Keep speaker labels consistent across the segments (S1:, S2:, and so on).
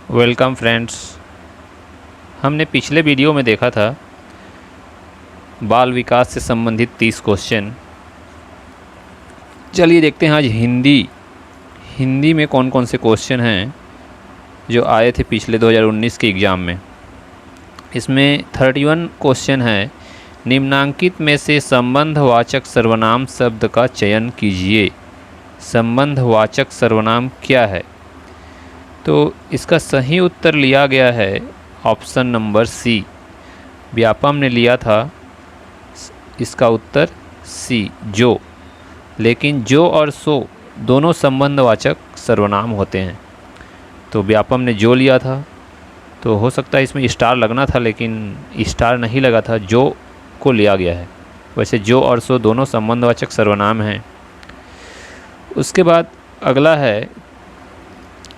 S1: Welcome friends. हमने पिछले video में देखा था बाल विकास से संबंधित 30 क्वेश्चन। चलिए देखते हैं आज हिंदी में कौन कौन से क्वेश्चन हैं जो आए थे पिछले 2019 के एग्ज़ाम में। इसमें 31 क्वेश्चन है। निम्नांकित में से संबंधवाचक सर्वनाम शब्द का चयन कीजिए। संबंधवाचक सर्वनाम क्या है? तो इसका सही उत्तर लिया गया है ऑप्शन नंबर सी। व्यापम ने लिया था इसका उत्तर सी, जो। लेकिन जो और सो दोनों संबंधवाचक सर्वनाम होते हैं, तो व्यापम ने जो लिया था, तो हो सकता है इसमें स्टार लगना था, लेकिन स्टार नहीं लगा था, जो को लिया गया है। वैसे जो और सो दोनों संबंधवाचक सर्वनाम हैं। उसके बाद अगला है,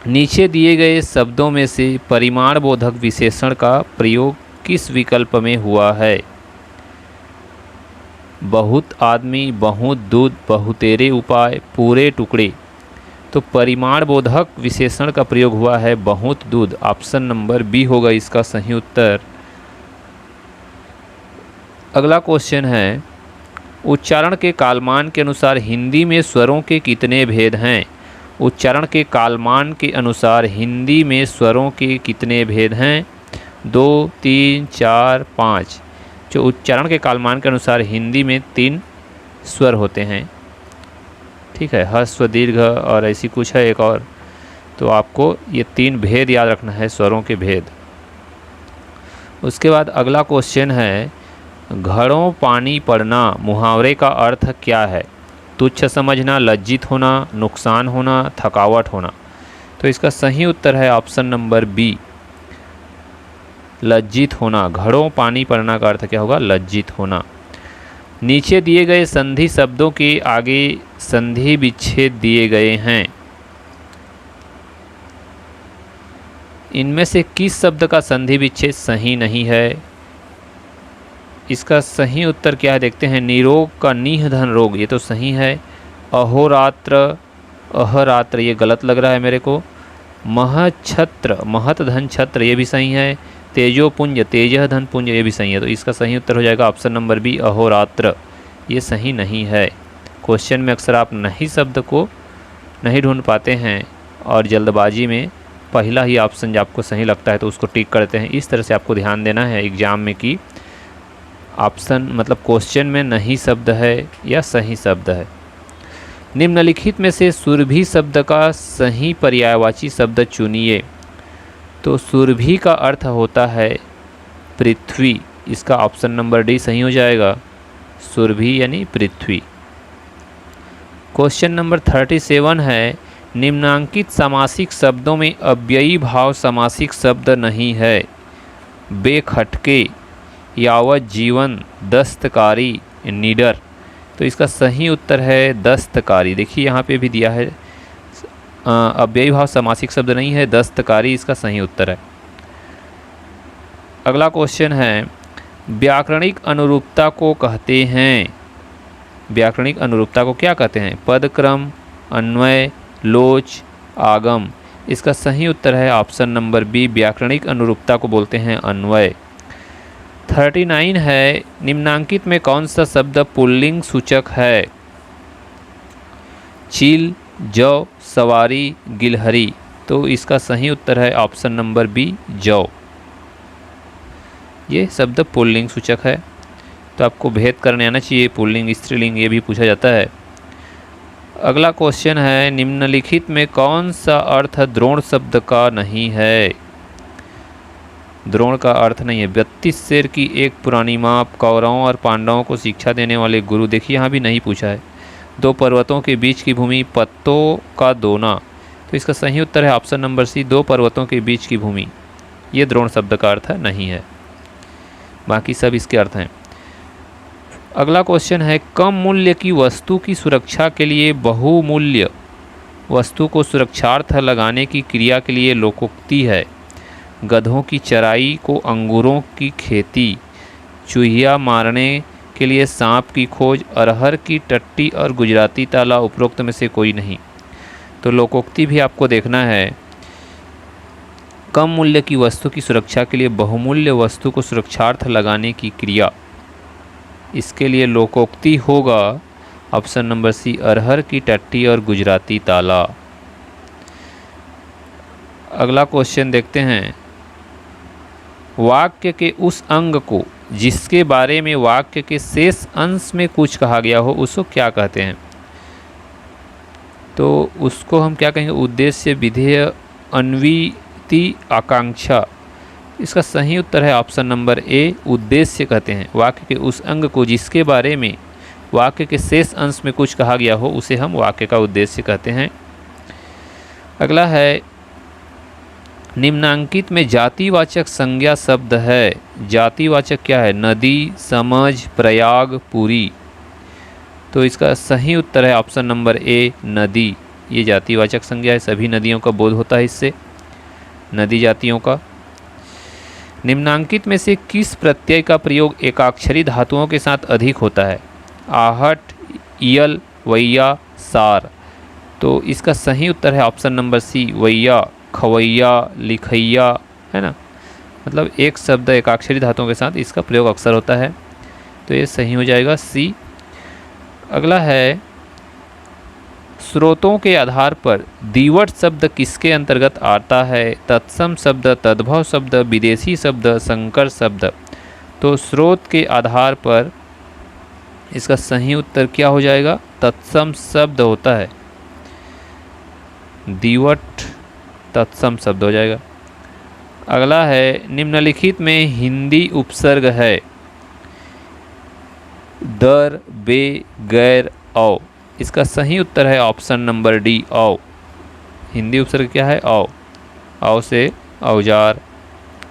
S1: नीचे दिए गए शब्दों में से परिमाण बोधक विशेषण का प्रयोग किस विकल्प में हुआ है? बहुत आदमी, बहुत दूध, बहुतेरे उपाय, पूरे टुकड़े। तो परिमाण बोधक विशेषण का प्रयोग हुआ है बहुत दूध। ऑप्शन नंबर बी होगा इसका सही उत्तर। अगला क्वेश्चन है, उच्चारण के कालमान के अनुसार हिंदी में स्वरों के कितने भेद हैं? उच्चारण के कालमान के अनुसार हिंदी में स्वरों के कितने भेद हैं? 2, 3, 4, 5। जो उच्चारण के कालमान के अनुसार हिंदी में 3 स्वर होते हैं। ठीक है, ह्रस्व, दीर्घ और ऐसी कुछ है एक और। तो आपको ये 3 भेद याद रखना है, स्वरों के भेद। उसके बाद अगला क्वेश्चन है, घड़ों पानी पड़ना मुहावरे का अर्थ क्या है? तुच्छ समझना, लज्जित होना, नुकसान होना, थकावट होना। तो इसका सही उत्तर है ऑप्शन नंबर बी, लज्जित होना। घड़ों पानी पड़ना का अर्थ क्या होगा? लज्जित होना। नीचे दिए गए संधि शब्दों के आगे संधि विच्छेद दिए गए हैं। इनमें से किस शब्द का संधि विच्छेद सही नहीं है? इसका सही उत्तर क्या है देखते हैं। निरोग का निह धन रोग, ये तो सही है। अहोरात्र, अहरात्र, ये गलत लग रहा है मेरे को। महच्छत्र, महत धन छत्र, ये भी सही है। तेजोपुंज, तेजह धन पुंज, ये भी सही है। तो इसका सही उत्तर हो जाएगा ऑप्शन नंबर बी, अहोरात्र। ये सही नहीं है। क्वेश्चन में अक्सर आप नहीं शब्द को नहीं ढूंढ पाते हैं और जल्दबाजी में पहला ही ऑप्शन जो आपको सही लगता है तो उसको टिक करते हैं। इस तरह से आपको ध्यान देना है एग्जाम में कि ऑप्शन मतलब क्वेश्चन में नहीं शब्द है या सही शब्द है। निम्नलिखित में से सुरभि शब्द का सही पर्यायवाची शब्द चुनिए। तो सुरभि का अर्थ होता है पृथ्वी। इसका ऑप्शन नंबर डी सही हो जाएगा, सुरभि यानी पृथ्वी। क्वेश्चन नंबर 37 है, निम्नांकित समासिक शब्दों में अव्ययी भाव समासिक शब्द नहीं है। बेखटके, यावत जीवन, दस्तकारी, निडर। तो इसका सही उत्तर है दस्तकारी। देखिए यहाँ पे भी दिया है अव्ययी भाव समासिक शब्द नहीं है, दस्तकारी इसका सही उत्तर है। अगला क्वेश्चन है, व्याकरणिक अनुरूपता को कहते हैं। व्याकरणिक अनुरूपता को क्या कहते हैं? पदक्रम, अन्वय, लोच, आगम। इसका सही उत्तर है ऑप्शन नंबर बी, व्याकरणिक अनुरूपता को बोलते हैं अन्वय। 39 है, निम्नांकित में कौन सा शब्द पुल्लिंग सूचक है? चील, जौ, सवारी, गिलहरी। तो इसका सही उत्तर है ऑप्शन नंबर बी, जौ। ये शब्द पुल्लिंग सूचक है। तो आपको भेद करने आना चाहिए, पुल्लिंग, स्त्रीलिंग, ये भी पूछा जाता है। अगला क्वेश्चन है, निम्नलिखित में कौन सा अर्थ द्रोण शब्द का नहीं है? द्रोण का अर्थ नहीं है। 32 शेर की एक पुरानी माप, कौरवों और पांडवों को शिक्षा देने वाले गुरु। देखिए यहाँ भी नहीं पूछा है। 2 पर्वतों के बीच की भूमि, पत्तों का दोना। तो इसका सही उत्तर है ऑप्शन नंबर सी, 2 पर्वतों के बीच की भूमि। ये द्रोण शब्द का अर्थ नहीं है, बाकी सब इसके अर्थ हैं। अगला क्वेश्चन है, कम मूल्य की वस्तु की सुरक्षा के लिए बहुमूल्य वस्तु को सुरक्षार्थ लगाने की क्रिया के लिए लोकोक्ति है। गधों की चराई को अंगूरों की खेती, चूहिया मारने के लिए सांप की खोज, अरहर की टट्टी और गुजराती ताला उपरोक्त में से कोई नहीं। तो लोकोक्ति भी आपको देखना है। कम मूल्य की वस्तु की सुरक्षा के लिए बहुमूल्य वस्तु को सुरक्षार्थ लगाने की क्रिया, इसके लिए लोकोक्ति होगा ऑप्शन नंबर सी, अरहर की टट्टी और गुजराती ताला। अगला क्वेश्चन देखते हैं, वाक्य के उस अंग को जिसके बारे में वाक्य के शेष अंश में कुछ कहा गया हो उसको क्या कहते हैं? तो उसको हम क्या कहेंगे? उद्देश्य, विधेय, अन्विति, आकांक्षा। इसका सही उत्तर है ऑप्शन नंबर ए, उद्देश्य कहते हैं। वाक्य के उस अंग को जिसके बारे में वाक्य के शेष अंश में कुछ कहा गया हो उसे हम वाक्य का उद्देश्य कहते हैं। अगला है, निम्नांकित में जातिवाचक संज्ञा शब्द है। जातिवाचक क्या है? नदी, समझ, प्रयाग, पुरी। तो इसका सही उत्तर है ऑप्शन नंबर ए, नदी। ये जातिवाचक संज्ञा है, सभी नदियों का बोध होता है इससे, नदी जातियों का। निम्नांकित में से किस प्रत्यय का प्रयोग एकाक्षरी धातुओं के साथ अधिक होता है? आहट, इयल, वैया, सार। तो इसका सही उत्तर है ऑप्शन नंबर सी, वैया, खवैया, लिखैया, है ना। मतलब एक शब्द एकाक्षरी धातुओं के साथ इसका प्रयोग अक्सर होता है, तो ये सही हो जाएगा सी। अगला है, स्रोतों के आधार पर दीवट शब्द किसके अंतर्गत आता है? तत्सम शब्द, तद्भव शब्द, विदेशी शब्द, संकर शब्द। तो स्रोत के आधार पर इसका सही उत्तर क्या हो जाएगा? तत्सम शब्द होता है, दीवट तत्सम शब्द हो जाएगा। अगला है, निम्नलिखित में हिंदी उपसर्ग है दर, बे, गैर, औ। इसका सही उत्तर है ऑप्शन नंबर डी, औ। हिंदी उपसर्ग क्या है? औ। औ से औजार,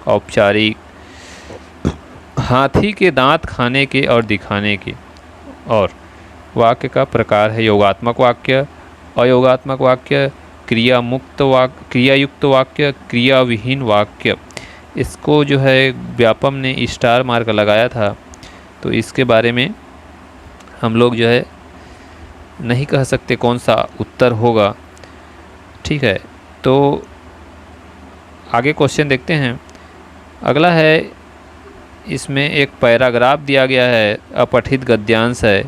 S1: औपचारिक, हाथी के दांत खाने के और दिखाने के। और वाक्य का प्रकार है योगात्मक वाक्य, अयोगात्मक वाक्य, क्रियामुक्त वाक्य, क्रियायुक्त वाक्य, क्रियाविहीन वाक्य। इसको जो है व्यापम ने स्टार मार्क लगाया था, तो इसके बारे में हम लोग जो है नहीं कह सकते कौन सा उत्तर होगा। ठीक है, तो आगे क्वेश्चन देखते हैं। अगला है, इसमें एक पैराग्राफ दिया गया है, अपठित गद्यांश है,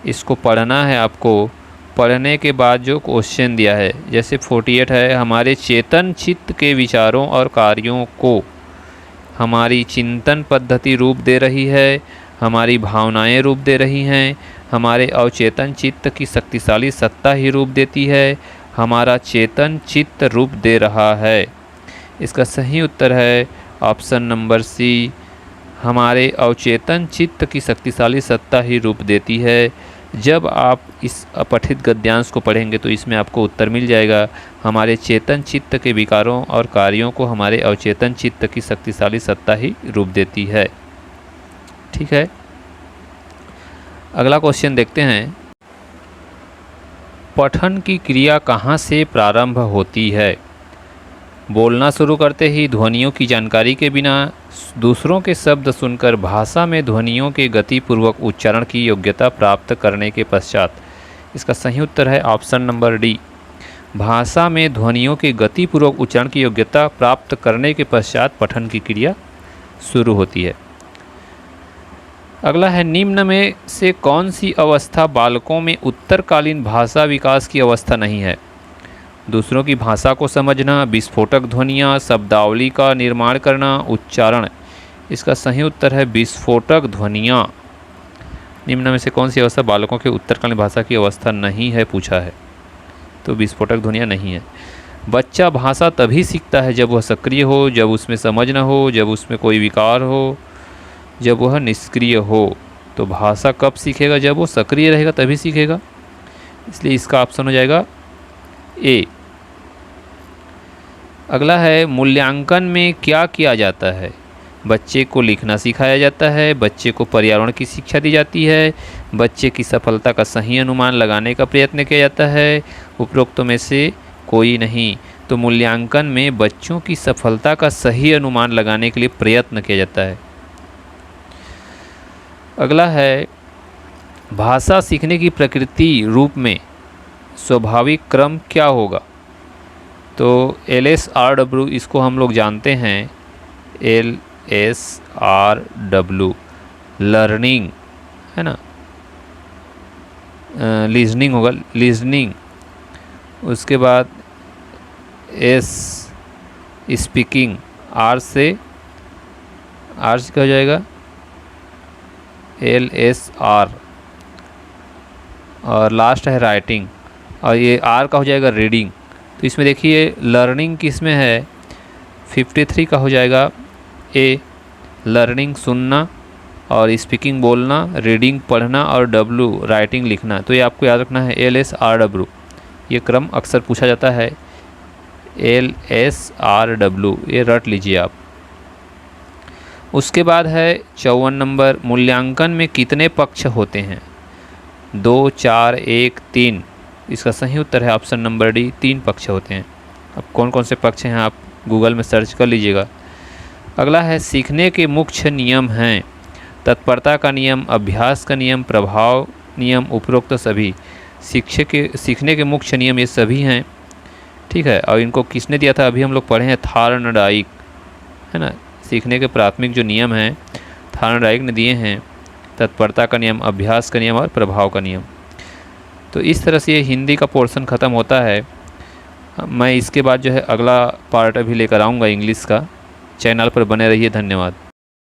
S1: इसको पढ़ना है आपको। पढ़ने के बाद जो क्वेश्चन दिया है, जैसे 48 है, हमारे चेतन चित्त के विचारों और कार्यों को हमारी चिंतन पद्धति रूप दे रही है, हमारी भावनाएं रूप दे रही हैं, हमारे अवचेतन चित्त की शक्तिशाली सत्ता ही रूप देती है, हमारा चेतन चित्त रूप दे रहा है। इसका सही उत्तर है ऑप्शन नंबर सी, हमारे अवचेतन चित्त की शक्तिशाली सत्ता ही रूप देती है। जब आप इस अपठित गद्यांश को पढ़ेंगे तो इसमें आपको उत्तर मिल जाएगा, हमारे चेतन चित्त के विकारों और कार्यों को हमारे अवचेतन चित्त की शक्तिशाली सत्ता ही रूप देती है। ठीक है, अगला क्वेश्चन देखते हैं। पठन की क्रिया कहाँ से प्रारंभ होती है? बोलना शुरू करते ही ध्वनियों की जानकारी के बिना दूसरों के शब्द सुनकर भाषा में ध्वनियों के गतिपूर्वक उच्चारण की योग्यता प्राप्त करने के पश्चात। इसका सही उत्तर है ऑप्शन नंबर डी, भाषा में ध्वनियों के गतिपूर्वक उच्चारण की योग्यता प्राप्त करने के पश्चात पठन की क्रिया शुरू होती है। अगला है, निम्न में से कौन सी अवस्था बालकों में उत्तरकालीन भाषा विकास की अवस्था नहीं है? दूसरों की भाषा को समझना, विस्फोटक ध्वनियाँ, शब्दावली का निर्माण करना, उच्चारण। इसका सही उत्तर है विस्फोटक ध्वनियाँ। निम्न में से कौन सी अवस्था बालकों के उत्तरकालीन भाषा की अवस्था नहीं है पूछा है, तो विस्फोटक ध्वनियाँ नहीं है। बच्चा भाषा तभी सीखता है जब वह सक्रिय हो, जब उसमें समझ न हो, जब उसमें कोई विकार हो, जब वह निष्क्रिय हो। तो भाषा कब सीखेगा? जब वो सक्रिय रहेगा तभी सीखेगा, इसलिए इसका ऑप्शन हो जाएगा ए। अगला है, मूल्यांकन में क्या किया जाता है? बच्चे को लिखना सिखाया जाता है, बच्चे को पर्यावरण की शिक्षा दी जाती है, बच्चे की सफलता का सही अनुमान लगाने का प्रयत्न किया जाता है, उपरोक्त में से कोई नहीं। तो मूल्यांकन में बच्चों की सफलता का सही अनुमान लगाने के लिए प्रयत्न किया जाता है। अगला है, भाषा सीखने की प्रकृति रूप में स्वाभाविक क्रम क्या होगा? तो LSRW इसको हम लोग जानते हैं, LSRW लर्निंग है ना, लिजनिंग होगा, लिजनिंग। उसके बाद S स्पीकिंग, R से क्या हो जाएगा, LSR। और लास्ट है राइटिंग, और ये R का हो जाएगा रीडिंग। तो इसमें देखिए लर्निंग किस में है, 53 का हो जाएगा A लर्निंग सुनना, और स्पीकिंग बोलना, रीडिंग पढ़ना, और W राइटिंग लिखना। तो ये आपको याद रखना है LSRW, ये क्रम अक्सर पूछा जाता है, LSRW ये रट लीजिए आप। उसके बाद है 54 नंबर, मूल्यांकन में कितने पक्ष होते हैं, 2, 4, 1, 3। इसका सही उत्तर है ऑप्शन नंबर डी, 3 पक्ष होते हैं। अब कौन कौन से पक्ष हैं आप गूगल में सर्च कर लीजिएगा। अगला है सीखने के मुख्य नियम हैं, तत्परता का नियम, अभ्यास का नियम, प्रभाव नियम, उपरोक्त सभी। सीखने के मुख्य नियम ये सभी हैं, ठीक है। और इनको किसने दिया था, अभी हम लोग पढ़े हैं, थार्नडाइक, है ना। सीखने के प्राथमिक जो नियम हैं थार्नडाइक ने दिए हैं, तत्परता का नियम, अभ्यास का नियम और प्रभाव का नियम। तो इस तरह से ये हिंदी का पोर्शन ख़त्म होता है। मैं इसके बाद जो है अगला पार्ट अभी लेकर आऊँगा इंग्लिश का। चैनल पर बने रहिए, धन्यवाद।